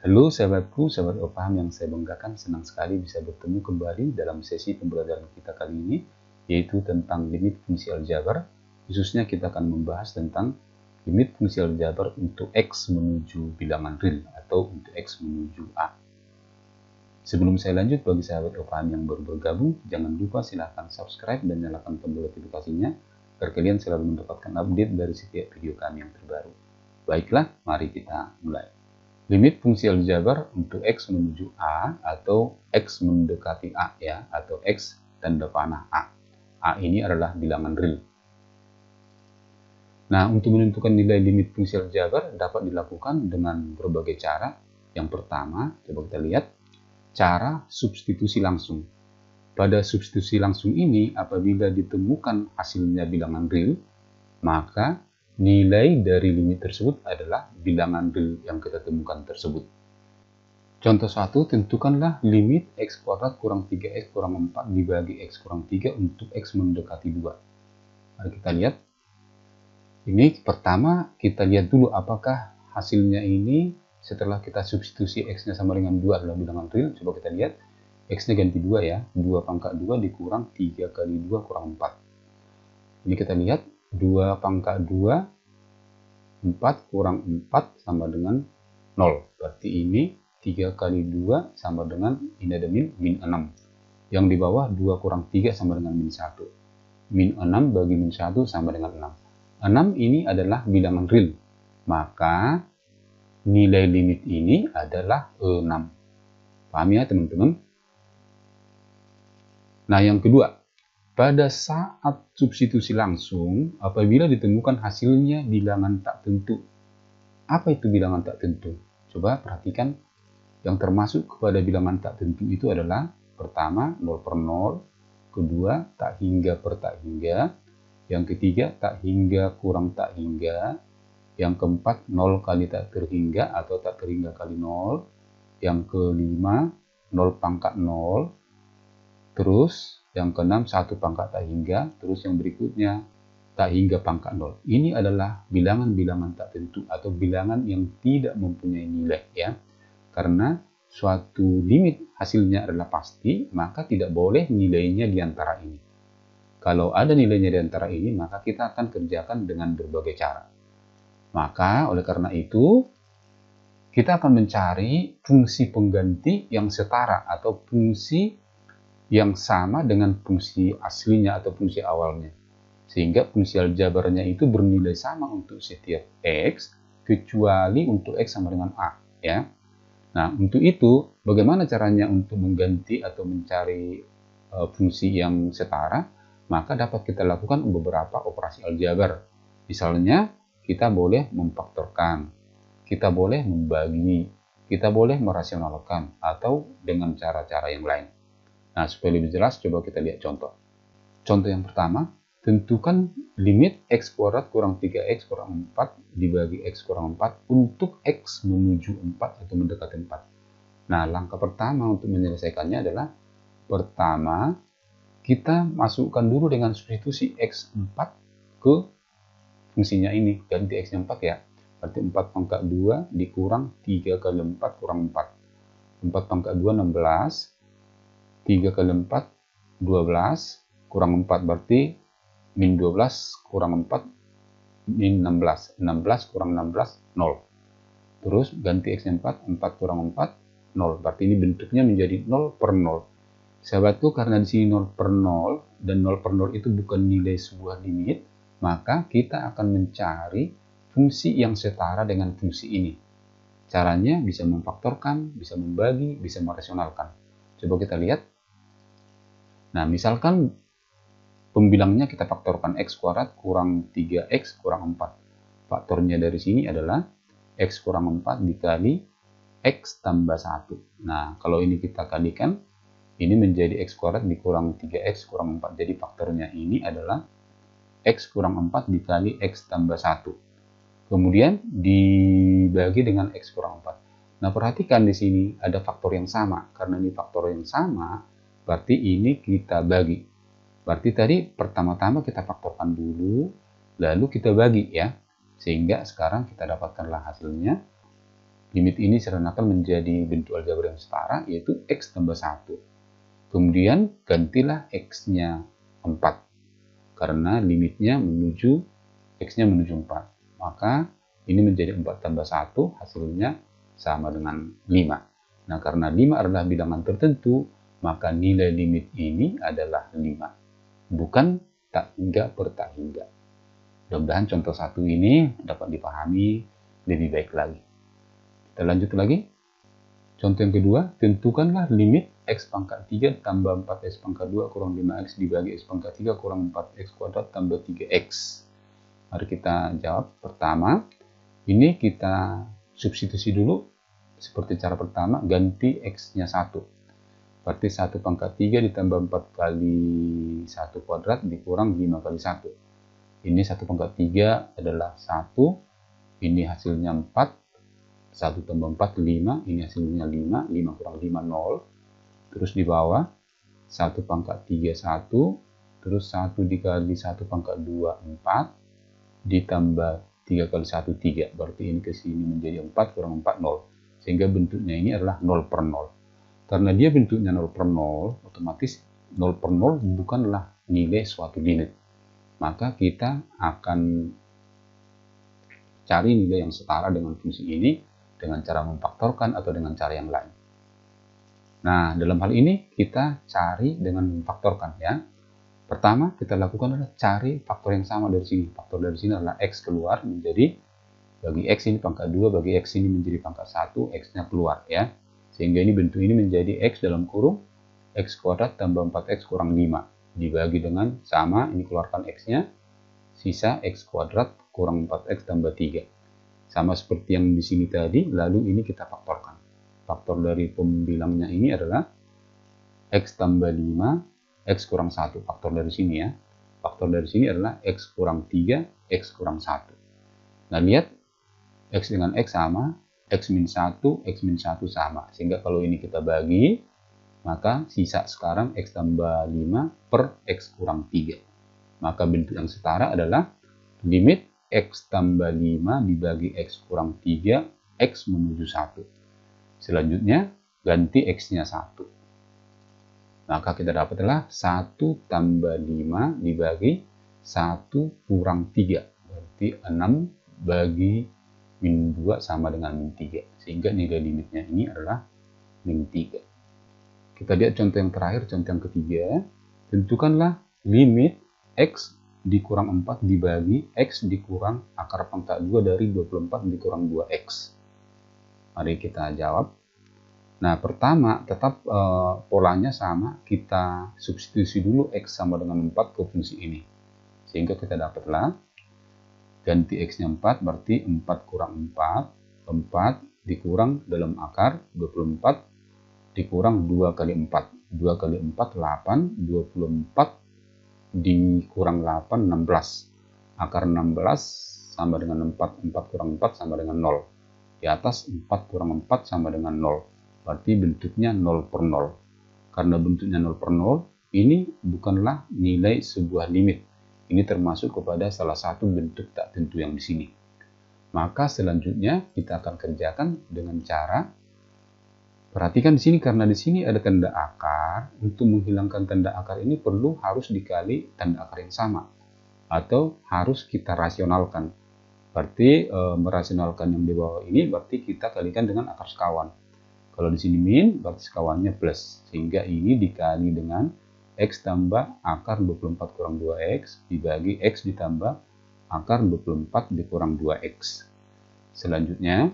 Halo sahabatku, sahabat Opaham yang saya banggakan, senang sekali bisa bertemu kembali dalam sesi pembelajaran kita kali ini, yaitu tentang limit fungsi aljabar. Khususnya kita akan membahas tentang limit fungsi aljabar untuk X menuju bilangan real atau untuk X menuju A. Sebelum saya lanjut, bagi sahabat Opaham yang baru bergabung, jangan lupa silahkan subscribe dan nyalakan tombol notifikasinya, agar kalian selalu mendapatkan update dari setiap video kami yang terbaru. Baiklah, mari kita mulai. Limit fungsi aljabar untuk X menuju A atau X mendekati A ya, atau X tanda panah A. A ini adalah bilangan real. Nah, untuk menentukan nilai limit fungsi aljabar dapat dilakukan dengan berbagai cara. Yang pertama, coba kita lihat, cara substitusi langsung. Pada substitusi langsung ini, apabila ditemukan hasilnya bilangan real, maka nilai dari limit tersebut adalah bilangan real yang kita temukan tersebut. Contoh 1, tentukanlah limit X kuadrat kurang 3X kurang 4 dibagi X kurang 3 untuk X mendekati 2. Mari kita lihat. Ini pertama, kita lihat dulu apakah hasilnya ini setelah kita substitusi X-nya sama dengan 2 adalah bilangan real. Coba kita lihat. X-nya ganti 2 ya. 2 pangkat 2 dikurang 3 kali 2 kurang 4. Ini kita lihat. 2 pangkat 2, 4 kurang 4 sama dengan 0. Berarti ini 3 kali 2 sama dengan, ini ada min 6. Yang di bawah 2 kurang 3 sama dengan min 1. Min 6 bagi min 1 sama dengan 6. 6 ini adalah bilangan real. Maka nilai limit ini adalah 6. Paham ya teman-teman? Nah, yang kedua. Pada saat substitusi langsung, apabila ditemukan hasilnya bilangan tak tentu. Apa itu bilangan tak tentu? Coba perhatikan, yang termasuk kepada bilangan tak tentu itu adalah pertama 0 per 0, kedua tak hingga per tak hingga, yang ketiga tak hingga kurang tak hingga, yang keempat 0 kali tak terhingga atau tak terhingga kali 0, yang kelima 0 pangkat 0, terus yang keenam 1 pangkat tak hingga, terus yang berikutnya tak hingga pangkat 0. Ini adalah bilangan-bilangan tak tentu atau bilangan yang tidak mempunyai nilai ya. Karena suatu limit hasilnya adalah pasti, maka tidak boleh nilainya di antara ini. Kalau ada nilainya di antara ini, maka kita akan kerjakan dengan berbagai cara. Maka oleh karena itu, kita akan mencari fungsi pengganti yang setara atau fungsi yang sama dengan fungsi aslinya atau fungsi awalnya. Sehingga fungsi aljabarnya itu bernilai sama untuk setiap X, kecuali untuk X sama dengan A. Ya. Nah, untuk itu, bagaimana caranya untuk mengganti atau mencari fungsi yang setara? Maka dapat kita lakukan beberapa operasi aljabar. Misalnya, kita boleh memfaktorkan, kita boleh membagi, kita boleh merasionalkan, atau dengan cara-cara yang lain. Nah, supaya lebih jelas, coba kita lihat contoh. Contoh yang pertama, tentukan limit X kuadrat kurang 3X kurang 4 dibagi X kurang 4 untuk X menuju 4 atau mendekati 4. Nah, langkah pertama untuk menyelesaikannya adalah, pertama, kita masukkan dulu dengan substitusi X4 ke fungsinya ini, ganti X-nya 4 ya. Berarti 4 pangkat 2 dikurang 3 kali 4 kurang 4. 4 pangkat 2, 16. 3 kali 4, 12, kurang 4 berarti min 12 kurang 4, min 16. 16 kurang 16, 0. Terus ganti X-nya 4, 4 kurang 4, 0. Berarti ini bentuknya menjadi 0 per 0. Sahabatku, karena di sini 0 per 0, dan 0 per 0 itu bukan nilai sebuah limit, maka kita akan mencari fungsi yang setara dengan fungsi ini. Caranya bisa memfaktorkan, bisa membagi, bisa merasionalkan. Coba kita lihat. Nah, misalkan pembilangnya kita faktorkan X kuadrat kurang 3X kurang 4. Faktornya dari sini adalah X kurang 4 dikali X tambah 1. Nah, kalau ini kita kalikan, ini menjadi X kuadrat dikurang 3X kurang 4. Jadi faktornya ini adalah X kurang 4 dikali X tambah 1. Kemudian dibagi dengan X kurang 4. Nah, perhatikan di sini ada faktor yang sama. Karena ini faktor yang sama, berarti ini kita bagi. Berarti tadi pertama-tama kita faktorkan dulu, lalu kita bagi ya. Sehingga sekarang kita dapatkanlah hasilnya limit ini secara nakal menjadi bentuk aljabar yang setara, yaitu X tambah 1. Kemudian gantilah X-nya 4, karena limitnya menuju, X-nya menuju 4. Maka ini menjadi 4 tambah 1, hasilnya sama dengan 5. Nah, karena 5 adalah bilangan tertentu, maka nilai limit ini adalah 5, bukan tak hingga per tak hingga. Mudah-mudahan contoh 1 ini dapat dipahami lebih baik lagi. Kita lanjut lagi. Contoh yang kedua, tentukanlah limit X pangkat 3 tambah 4X pangkat 2 kurang 5X dibagi X pangkat 3 kurang 4X kuadrat tambah 3X. Mari kita jawab. Pertama, ini kita substitusi dulu. Seperti cara pertama, ganti X-nya 1. Berarti 1 pangkat 3 ditambah 4 kali 1 kuadrat dikurang 5 kali 1. Ini 1 pangkat 3 adalah 1. Ini hasilnya 4. 1 tambah 4, 5. Ini hasilnya 5. 5 kurang 5, 0. Terus di bawah, 1 pangkat 3, 1. Terus 1 dikali 1 pangkat 2, 4. Ditambah 3 kali 1, 3. Berarti ini ke sini menjadi 4 kurang 4, 0. Sehingga bentuknya ini adalah 0 per 0. Karena dia bentuknya 0 per 0, otomatis 0 per 0 bukanlah nilai suatu limit. Maka kita akan cari nilai yang setara dengan fungsi ini dengan cara memfaktorkan atau dengan cara yang lain. Nah, dalam hal ini kita cari dengan memfaktorkan ya. Pertama kita lakukan adalah cari faktor yang sama dari sini. Faktor dari sini adalah X keluar menjadi, bagi X ini pangkat 2, bagi X ini menjadi pangkat 1, X-nya keluar ya. Sehingga ini bentuk ini menjadi X dalam kurung X kuadrat tambah 4X kurang 5. Dibagi dengan sama, ini keluarkan X-nya, sisa X kuadrat kurang 4X tambah 3. Sama seperti yang di sini tadi, lalu ini kita faktorkan. Faktor dari pembilangnya ini adalah X tambah 5, X kurang 1. Faktor dari sini ya. Faktor dari sini adalah X kurang 3, X kurang 1. Nah, lihat, X dengan X sama, X min 1, X min 1 sama. Sehingga kalau ini kita bagi, maka sisa sekarang X tambah 5 per X kurang 3. Maka bentuk yang setara adalah limit X tambah 5 dibagi X kurang 3, X menuju 1. Selanjutnya, ganti X-nya 1. Maka kita dapatlah 1 tambah 5 dibagi 1 kurang 3. Berarti 6 bagi min 2 sama dengan min 3. Sehingga nilai limitnya ini adalah min 3. Kita lihat contoh yang terakhir, contoh yang ketiga. Tentukanlah limit X dikurang 4 dibagi X dikurang akar pangkat 2 dari 24 dikurang 2X. Mari kita jawab. Nah, pertama tetap polanya sama. Kita substitusi dulu X sama dengan 4 ke fungsi ini. Sehingga kita dapatlah ganti X-nya 4, berarti 4 kurang 4. 4 dikurang dalam akar 24 dikurang 2 kali 4. 2 kali 4, 8. 24 dikurang 8, 16. Akar 16 sama dengan 4. 4 kurang 4 sama dengan 0. Di atas 4 kurang 4 sama dengan 0. Berarti bentuknya 0 per 0. Karena bentuknya 0 per 0, ini bukanlah nilai sebuah limit. Ini termasuk kepada salah satu bentuk tak tentu yang di sini. Maka selanjutnya kita akan kerjakan dengan cara, perhatikan di sini, karena di sini ada tanda akar. Untuk menghilangkan tanda akar ini harus dikali tanda akar yang sama, atau harus kita rasionalkan. Berarti merasionalkan yang di bawah ini berarti kita kalikan dengan akar sekawan. Kalau di sini min, berarti sekawannya plus. Sehingga ini dikali dengan X tambah akar 24 kurang 2X dibagi X ditambah akar 24 dikurang 2X. Selanjutnya,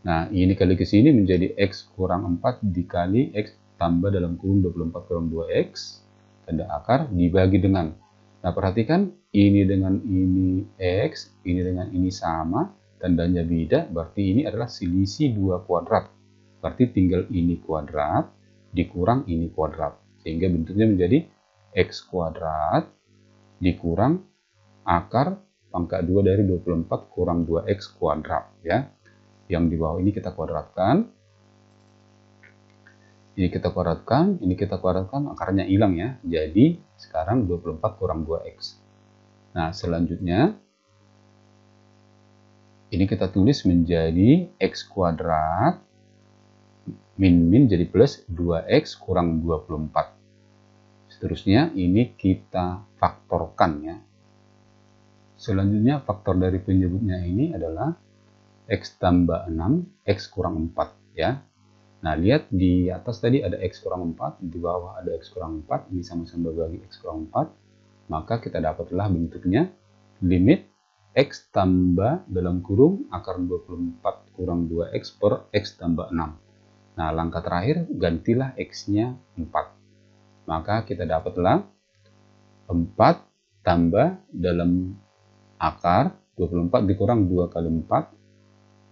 nah ini kali ke sini menjadi X kurang 4 dikali X tambah dalam kurung 24 kurang 2X, tanda akar, dibagi dengan, nah perhatikan, ini dengan ini X, ini dengan ini sama, tandanya beda, berarti ini adalah selisih 2 kuadrat. Berarti tinggal ini kuadrat dikurang ini kuadrat. Sehingga bentuknya menjadi X kuadrat dikurang akar pangkat 2 dari 24 kurang 2X kuadrat ya. Yang di bawah ini kita kuadratkan. Ini kita kuadratkan, ini kita kuadratkan, akarnya hilang ya. Jadi sekarang 24 kurang 2X. Nah, selanjutnya Ini kita tulis menjadi X kuadrat min jadi plus 2X kurang 24. Seterusnya ini kita faktorkan ya. Selanjutnya faktor dari penyebutnya ini adalah X tambah 6, X kurang 4 ya. Nah, lihat di atas tadi ada X kurang 4, di bawah ada X kurang 4, ini sama-sama bagi X kurang 4. Maka kita dapatlah bentuknya limit X tambah dalam kurung akar 24 kurang 2X per X tambah 6. Nah, langkah terakhir gantilah X-nya 4. Maka kita dapatlah 4 tambah dalam akar 24 dikurang 2 kali 4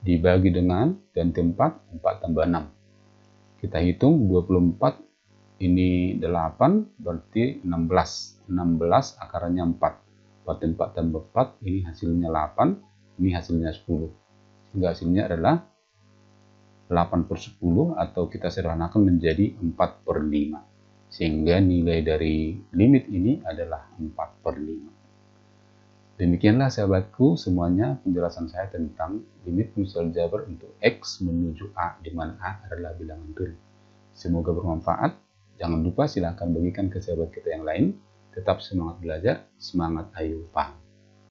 dibagi dengan ganti 4, 4 tambah 6. Kita hitung 24 ini 8 berarti 16. 16 akarnya 4. 4 tambah 4 ini hasilnya 8, ini hasilnya 10. Sehingga hasilnya adalah 8 per 10 atau kita sederhanakan menjadi 4 per 5. Sehingga nilai dari limit ini adalah 4 per 5. Demikianlah sahabatku semuanya penjelasan saya tentang limit fungsi aljabar untuk X menuju A, di mana A adalah bilangan real. Semoga bermanfaat. Jangan lupa silahkan bagikan ke sahabat kita yang lain. Tetap semangat belajar, semangat ayo paham.